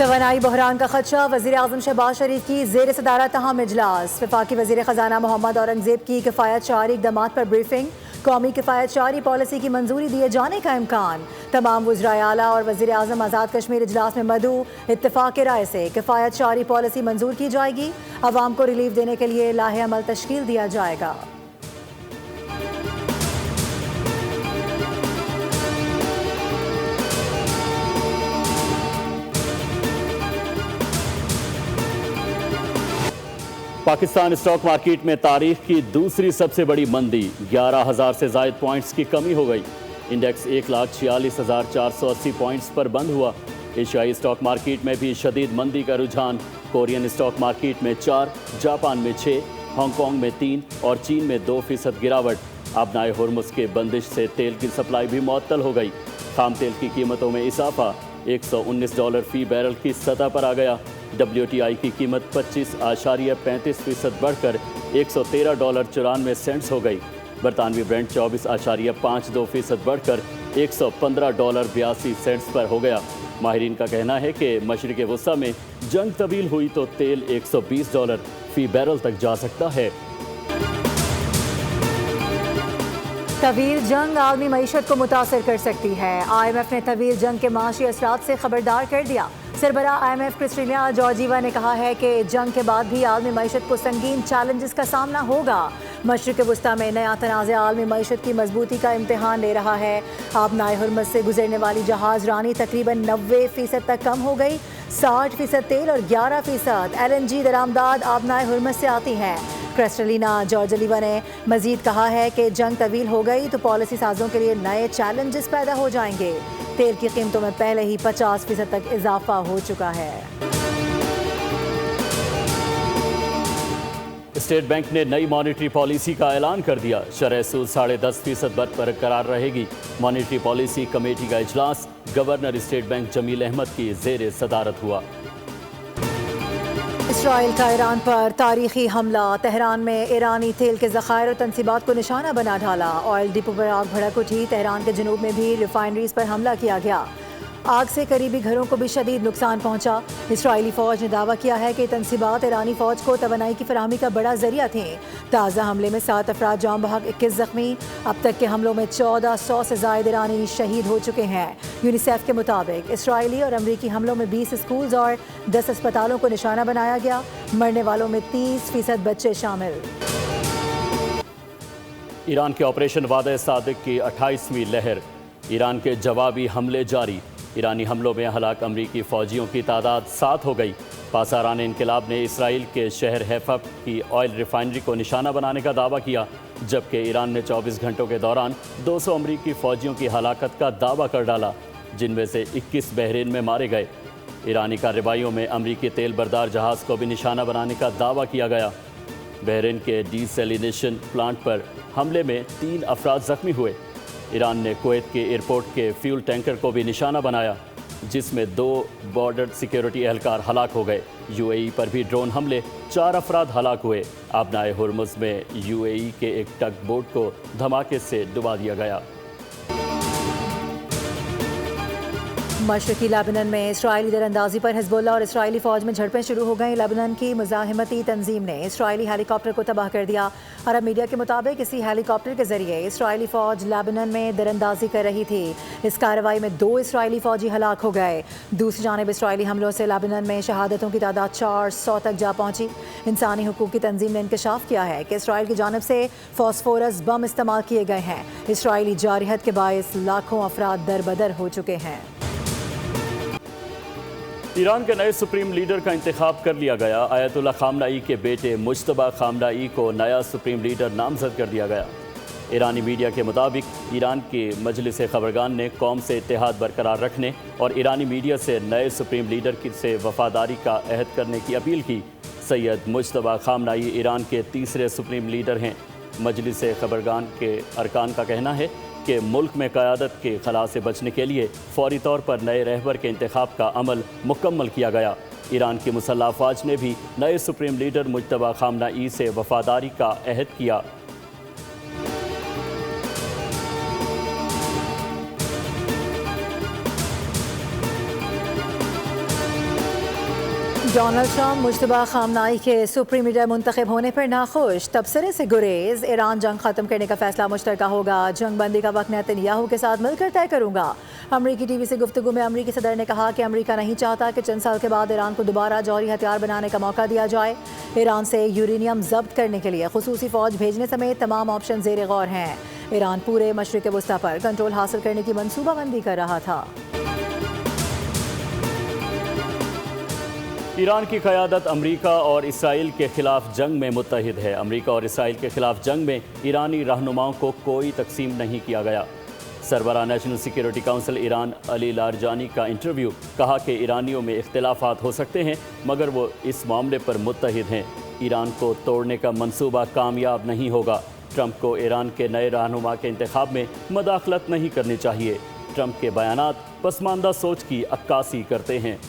तवानाई बहरान का खदशा, वज़ीर आज़म शहबाज शरीफ की ज़ेर सदारत अहम इजलास। वफाकी वज़ीर ख़जाना मोहम्मद औरंगज़ेब की किफ़ायत शआरी इक़दामात पर ब्रीफिंग। कौमी किफ़ायत शआरी पॉलिसी की मंजूरी दिए जाने का इम्कान। तमाम वज़राए आला और वज़ीर आज़म आज़ाद कश्मीर इजलास में मदऊ। इत्तफ़ाक़ राय से किफ़ायत शआरी पॉलिसी मंजूर की जाएगी। अवाम को रिलीफ देने के लिए लाहे अमल तश्कील दिया जाएगा। पाकिस्तान स्टॉक मार्केट में तारीख की दूसरी सबसे बड़ी मंदी, 11,000 से ज़ायद पॉइंट्स की कमी हो गई। इंडेक्स 1,46,480 पॉइंट्स पर बंद हुआ। एशियाई स्टॉक मार्केट में भी शदीद मंदी का रुझान। कोरियन स्टॉक मार्केट में 4, जापान में 6, हांगकांग में 3 और चीन में 2% गिरावट। आबनाए हुर्मुज़ के बंदिश से तेल की सप्लाई भी मुअत्तल हो गई। खाम तेल की कीमतों में इजाफा, $119 फ़ी बैरल की सतह पर आ गया। WTI की कीमत 25.35% बढ़कर $113.94 हो गई। बरतानवी ब्रेंट 24.52% बढ़कर $115.82 पर हो गया। माहिरीन का कहना है कि मशरिक़ वस्ता में जंग तवील हुई तो तेल $120 फ़ी बैरल तक जा सकता है। तवील जंग आलमी मईशत को मुतासर कर सकती है। IMF ने तवील जंग के माशी असरात से खबरदार कर दिया। सरबरा IMF क्रिस्टीना जॉर्जीवा ने कहा है कि जंग के बाद भी आलमी मईशत को संगीन चैलेंजेस का सामना होगा। मशरिक़ वस्ता में नया तनाज़ा आलमी मईशत की मजबूती का इम्तिहान ले रहा है। आबनाए हुर्मुज़ से गुजरने वाली जहाज़ रानी तकरीबन 90% तक कम हो गई। 60% तेल और 11% LNG दरामदाद आबनाए हुर्मुज़ से आती हैं। क्रिस्टलिना जॉर्जीवा ने मजीद कहा है कि जंग तवील हो गई तो पॉलिसी साजों के लिए नए चैलेंजेस पैदा हो जाएंगे। तेल की कीमतों में पहले ही 50% तक इजाफा हो चुका है। स्टेट बैंक ने नई मॉनेटरी पॉलिसी का ऐलान कर दिया। शरह सूद 10.5% बरकरार रहेगी। मॉनेटरी पॉलिसी कमेटी का इजलास governor State Bank Jameel Ahmed की ज़ेर सदारत हुआ। इसराइल का ईरान पर तारीखी हमला, तेहरान में ईरानी तेल के ज़खायर और तनसीबात को निशाना बना डाला। ऑयल डिपो पर आग भड़क उठी। तेहरान के जनूब में भी रिफाइनरीज पर हमला किया गया। आग से करीबी घरों को भी शदीद नुकसान पहुंचा। इसराइली फ़ौज ने दावा किया है कि तनसीबात ईरानी फ़ौज को तवानाई की फराहमी का बड़ा जरिया थे। ताज़ा हमले में 7 अफराद जाम बहक, 21 जख्मी। अब तक के हमलों में 1400 से ज़ायद ईरानी शहीद हो चुके हैं। यूनिसेफ के मुताबिक इसराइली और अमरीकी हमलों में 20 स्कूल्स और 10 अस्पतालों को निशाना बनाया गया। मरने वालों में 30% बच्चे शामिल। ईरान के ऑपरेशन वादे सादिक की 28वीं लहर, ईरान के जवाबी हमले जारी। ईरानी हमलों में हलाक अमरीकी फ़ौजियों की तादाद 7 हो गई। पासारान इनकलाब ने इसराइल के शहर हैफा की ऑयल रिफाइनरी को निशाना बनाने का दावा किया, जबकि ईरान ने 24 घंटों के दौरान 200 अमरीकी फ़ौजियों की हलाकत का दावा कर डाला, जिनमें से 21 बहरीन में मारे गए। ईरानी कार्रवाइयों में अमरीकी तेल बरदार जहाज़ को भी निशाना बनाने का दावा किया गया। बहरीन के डीसैलिनेशन प्लांट पर हमले में 3 अफराद ज़ख्मी हुए। ईरान ने कुवैत के एयरपोर्ट के फ्यूल टैंकर को भी निशाना बनाया, जिसमें 2 बॉर्डर सिक्योरिटी एहलकार हलाक हो गए। UAE पर भी ड्रोन हमले, 4 अफराद हलाक हुए। आबनाए हुर्मुज़ में UAE के एक टग बोट को धमाके से डुबा दिया गया। मशरकी लेबनान में इसराइली दरअंदाजी पर हिजबुल्लाह और इसराइली फ़ौज में झड़पें शुरू हो गई। लेबनान की मुजाहिमती तंजीम ने इसराइली हेलीकॉप्टर को तबाह कर दिया। अरब मीडिया के मुताबिक इसी हेलीकॉप्टर के जरिए इसराइली फ़ौज लेबनान में दरअंदाजी कर रही थी। इस कार्रवाई में 2 इसराइली फ़ौजी हलाक हो गए। दूसरी जानिब इसराइली हमलों से लेबनान में शहादतों की तादाद 400 तक जा पहुंची। इंसानी हुकूक की तंजीम ने इंकशाफ किया है कि इसराइल की जानिब से फॉस्फोरस बम इस्तेमाल किए गए हैं। इसराइली जारहत के बायस लाखों अफराद दरबदर हो चुके हैं। ईरान के नए सुप्रीम लीडर का इंतखाब कर लिया गया। आयतुल्लाह खामनाई के बेटे मुज्तबा खामनाई को नया सुप्रीम लीडर नामजद कर दिया गया। ईरानी मीडिया के मुताबिक ईरान के मजलिस खबरगान ने कौम से इत्तेहाद बरकरार रखने और ईरानी मीडिया से नए सुप्रीम लीडर से वफादारी का अहद करने की अपील की। सैयद मुज्तबा खामनाई ईरान के तीसरे सुप्रीम लीडर हैं। मजलिस खबरगान के अरकान का कहना है कि मुल्क में क़यादत के खला से बचने के लिए फौरी तौर पर नए रहबर के इंतखाब का अमल मुकम्मल किया गया। ईरान की मुसल्लह अफ़वाज ने भी नए सुप्रीम लीडर मुज्तबा खामनाई से वफादारी का अहद किया। डोनाल्ड ट्रंप मुश्तबा खामनाई के सुप्रीम लीडर मुंतखब होने पर नाखुश, तबसरे से गुरेज। ईरान जंग खत्म करने का फैसला मुश्तरका होगा, जंग बंदी का वक्त नेतन्याहू के साथ मिलकर तय करूंगा। अमरीकी टीवी से गुफ्तगू में अमरीकी सदर ने कहा कि अमरीका नहीं चाहता कि चंद साल के बाद ईरान को दोबारा जौहरी हथियार बनाने का मौका दिया जाए। ईरान से यूरेनियम जब्त करने के लिए खुसूसी फौज भेजने समेत तमाम ऑप्शन जेर गौर हैं। ईरान पूरे मशरिक वस्ता पर कंट्रोल हासिल करने की मनसूबाबंदी कर रहा था। ईरान की क़यादत अमरीका और इसराइल के खिलाफ जंग में मुत्तहिद है। अमरीका और इसराइल के खिलाफ जंग में ईरानी रहनुमाओं को कोई तकसीम नहीं किया गया। सरबराह national security council Iran Ali Larijani का इंटरव्यू, कहा कि ईरानियों में इख्तिलाफात हो सकते हैं मगर वो इस मामले पर मुत्तहिद हैं। ईरान को तोड़ने का मंसूबा कामयाब नहीं होगा। ट्रंप को ईरान के नए रहनुमा के इंतखाब में मदाखलत नहीं करनी चाहिए। ट्रंप के बयानात पसमानदा सोच की अक्कासी करते हैं।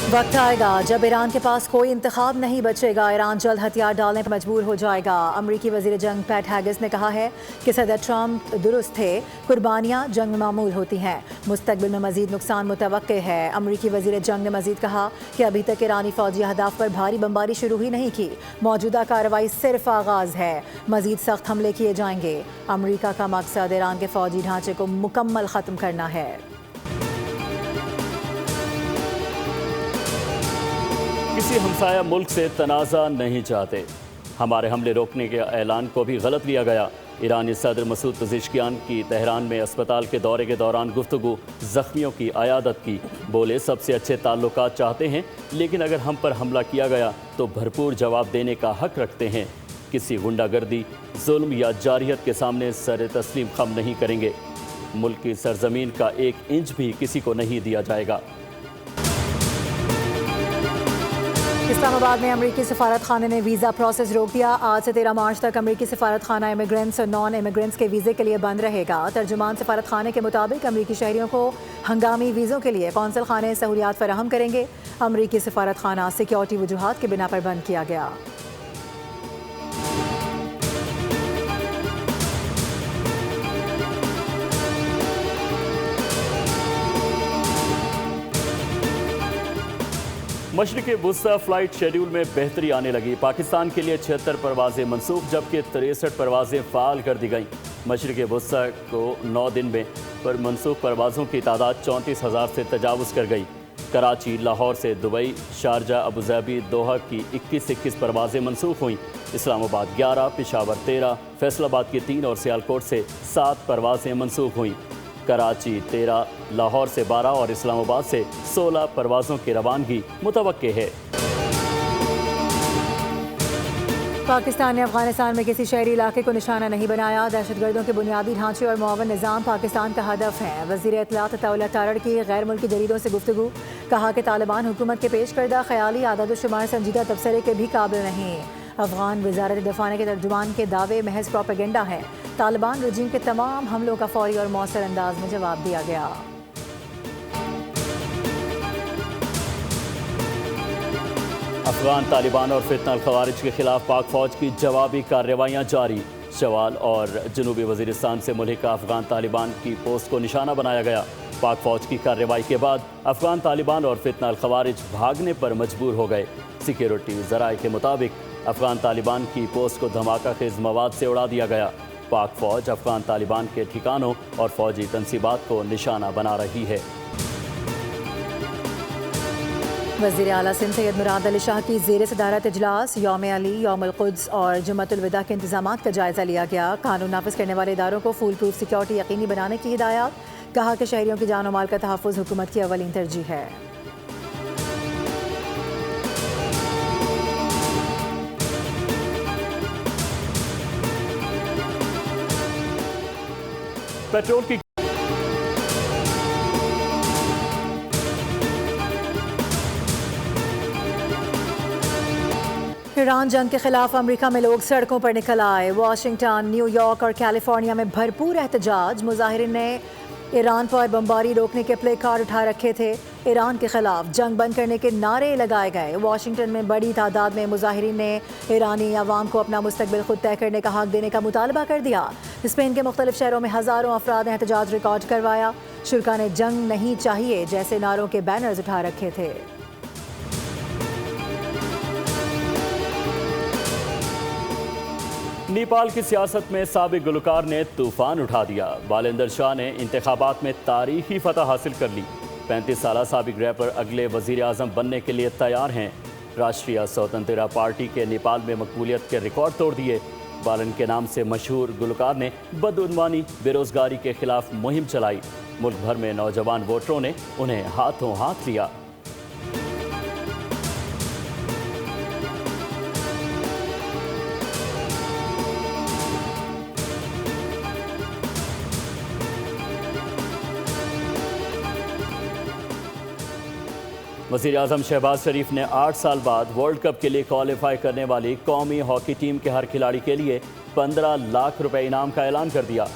वक्त आएगा जब ईरान के पास कोई इंतखाब नहीं बचेगा। ईरान जल्द हथियार डालने पर मजबूर हो जाएगा। अमरीकी वजीर जंग पैट हैगिस ने कहा है कि सदर ट्रंप दुरुस्त थे, कुर्बानियाँ जंग में मामूल होती हैं, मुस्तकबिल में मजीद नुकसान मुतवक्के है। अमरीकी वजीर जंग ने मजीद कहा कि अभी तक ईरानी फौजी अहदाफ पर भारी बमबारी शुरू ही नहीं की, मौजूदा कार्रवाई सिर्फ आगाज़ है, मजीद सख्त हमले किए जाएंगे। अमरीका का मकसद ईरान के फौजी ढांचे को मुकम्मल ख़त्म करना है। किसी हमसाया मुल्क से तनाज़ा नहीं चाहते। हमारे हमले रोकने के ऐलान को भी गलत लिया गया। ईरानी सदर मसूद पज़ेश्कियान की तेहरान में अस्पताल के दौरे के दौरान गुफ्तगू, ज़ख्मियों की अयादत की। बोले सबसे अच्छे ताल्लुकात चाहते हैं, लेकिन अगर हम पर हमला किया गया तो भरपूर जवाब देने का हक रखते हैं। किसी गुंडागर्दी, जुल्म या जारियत के सामने सर तस्लीम खम नहीं करेंगे। मुल्क की सरजमीन का 1 इंच भी किसी को नहीं दिया जाएगा। इस्लामाबाद में अमरीकी सफारत खाने ने वीज़ा प्रोसेस रोक दिया। आज से 13 मार्च तक अमरीकी सफारत खाना इमिग्रेंट्स और नॉन इमिग्रेंट्स के वीज़े के लिए बंद रहेगा। तर्जुमान सफारत खाने के मुताबिक अमरीकी शहरियों को हंगामी वीज़ों के लिए कौंसल खाने सहूलियात फराहम करेंगे। अमरीकी सफारत खाना सिक्योरिटी वजूहात के बिना पर बंद किया गया। मशरिक़ वुस्ता फ़्लाइट शेड्यूल में बेहतरी आने लगी। पाकिस्तान के लिए 76 परवाज़ें मनसूख, जबकि 63 परवाज़ें फ़ाल कर दी गईं। मशरिक़ वुस्ता को 9 दिन में पर मनसूख परवाज़ों की तादाद 34,000 से तजावुज़ कर गई। कराची, लाहौर से दुबई, शारजा, अबूज़ाबी, दोहा की 21 परवाज़ें मनसूख हुईं। इस्लामाबाद 11, पेशावर 13, फैसलाबाद की 3 और सियालकोट से 7 परवाज़ें मनसूख हुईं। कराची 13, लाहौर से 12 और इस्लामाबाद से 16 परवाज़ों की रवानगी मुतवक्के है। पाकिस्तान ने अफगानिस्तान में किसी शहरी इलाके को निशाना नहीं बनाया। दहशतगर्दों के बुनियादी ढांचे और मुआवन निज़ाम पाकिस्तान का हदफ है। वज़ीर इत्तलात अताउल्लाह तारड़ की गैर मुल्की जरीदों से गुफ्तगू, कहा कि तालिबान हुकूमत के पेश करदा ख्याली आदाद-ओ-शुमार संजीदा तबसरे के भी काबिल नहीं। अफगान वज़ारत दिफ़ा के तर्जुमान के दावे महज प्रोपेगेंडा है। तालिबान रजीम के तमाम हमलों का फौरी और मौसर अंदाज में जवाब दिया गया। अफगान तालिबान और फितनल खवारिज के खिलाफ पाक फ़ौज की जवाबी कार्रवाइयाँ जारी। शवाल और जनूबी वज़ीरिस्तान से मुल्हिका अफगान तालिबान की पोस्ट को निशाना बनाया गया। पाक फ़ौज की कार्रवाई के बाद अफगान तालिबान और फितनल खवारिज भागने पर मजबूर हो गए। सिक्योरिटी ज़राए के मुताबिक अफगान तालिबान की पोस्ट को धमाका खेज मवाद से उड़ा दिया गया। पाक फ़ौज अफगान तालिबान के ठिकानों और फौजी तनसीबात को निशाना बना रही है। वज़ीर आला सिंध सैयद मुराद अली शाह की ज़ेर सदारत इजलास यौम अली, यौमुल क़ुद्स और जुम्मतुल विदा के इंतज़ामात का जायज़ा लिया गया। कानून नाफिज़ करने वाले इदारों को फूल प्रूफ सिक्योरिटी यकीनी बनाने की हिदायत। कहा कि शहरियों की जान और माल का तहफ़्फ़ुज़ हुकूमत की अव्वलीन तरजीह है। पेट्रोल की ईरान जंग के खिलाफ अमेरिका में लोग सड़कों पर निकल आए। वाशिंगटन, न्यूयॉर्क और कैलिफोर्निया में भरपूर एहतजाज। मुजाहिरीन ने ईरान पर बमबारी रोकने के प्ले कार्ड उठा रखे थे। ईरान के खिलाफ जंग बंद करने के नारे लगाए गए। वाशिंगटन में बड़ी तादाद में मुजाहिरीन ने ईरानी अवाम को अपना मुस्तकबिल खुद तय करने का हक देने का मुतालबा कर दिया। स्पेन के मुख्तलिफ शहरों में हज़ारों अफराद ने एहतजाज रिकॉर्ड करवाया। शुरा ने जंग नहीं चाहिए जैसे नारों के बैनर्स उठा रखे थे। नेपाल की सियासत में साबिक गुलकार ने तूफान उठा दिया। बालेंदर शाह ने इंतखाबात में तारीखी फतह हासिल कर ली। 35 साल साबिक रैपर अगले वजीर आजम बनने के लिए तैयार हैं। राष्ट्रीय स्वतंत्रता पार्टी के नेपाल में मकबूलियत के रिकॉर्ड तोड़ दिए। बालन के नाम से मशहूर गुलकार ने बदउनवानी बेरोजगारी के खिलाफ मुहिम चलाई। मुल्क भर में नौजवान वोटरों ने उन्हें हाथों हाथ लिया। वज़ीर आज़म शहबाज शरीफ ने 8 साल बाद वर्ल्ड कप के लिए क्वालिफाई करने वाली कौमी हॉकी टीम के हर खिलाड़ी के लिए 15 लाख रुपए इनाम का ऐलान कर दिया।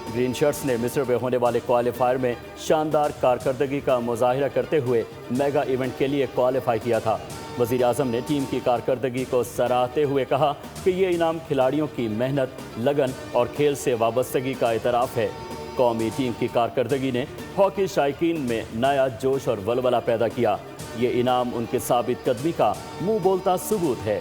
ग्रीन शर्ट्स ने मिस्र में होने वाले क्वालिफायर में शानदार कारकर्दगी का मुजाहिरा करते हुए मेगा इवेंट के लिए क्वालिफाई किया था। वज़ीर आज़म ने टीम की कारकर्दगी को सराहते हुए कहा कि ये इनाम खिलाड़ियों की मेहनत, लगन और खेल से वाबस्तगी का इतराफ़ है। कौमी टीम की कारकर्दगी ने हॉकी शायकीन में नया जोश और वलवला पैदा किया। ये इनाम उनके साबित कदमी का मुंह बोलता सबूत है।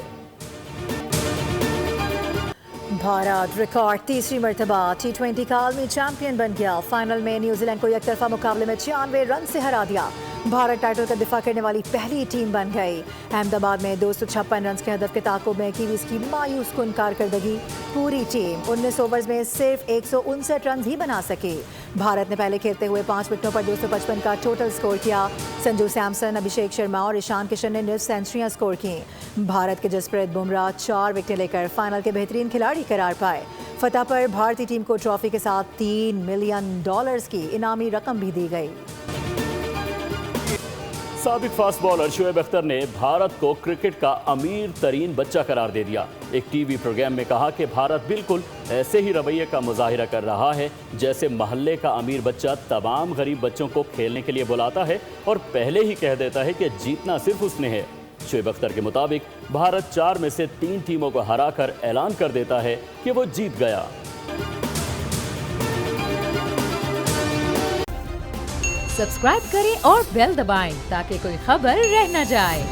भारत रिकॉर्ड तीसरी मर्तबा T20 का आलमी चैंपियन बन गया। फाइनल में न्यूजीलैंड को एकतरफा मुकाबले में 96 रन से हरा दिया। भारत टाइटल का दिफा करने वाली पहली टीम बन गई। अहमदाबाद में 256 रन के हदफ के ताक़ुब में कीवीज़ की मायूस कुन कारकर्दगी। पूरी टीम 19 ओवर्स में सिर्फ 159 रन ही बना सकी। भारत ने पहले खेलते हुए 5 विकेटों पर 255 का टोटल स्कोर किया। संजू सैमसन, अभिषेक शर्मा और ईशान किशन ने 9 सेंचुरियां स्कोर की। भारत के जसप्रीत बुमराह 4 विकेट लेकर फाइनल के बेहतरीन खिलाड़ी करार पाए। फतह पर भारतीय टीम को ट्रॉफी के साथ $3 मिलियन की इनामी रकम भी दी गई। साबिक फास्ट बॉलर शुएब अख्तर ने भारत को क्रिकेट का अमीर तरीन बच्चा करार दे दिया। एक टीवी प्रोग्राम में कहा कि भारत बिल्कुल ऐसे ही रवैये का मुजाहिरा कर रहा है जैसे मोहल्ले का अमीर बच्चा तमाम गरीब बच्चों को खेलने के लिए बुलाता है और पहले ही कह देता है कि जीतना सिर्फ उसने है। शुएब अख्तर के मुताबिक भारत 4 में से 3 टीमों को हराकर ऐलान कर देता है कि वो जीत गया। सब्सक्राइब करें और बेल दबाएं ताकि कोई खबर रह न जाए।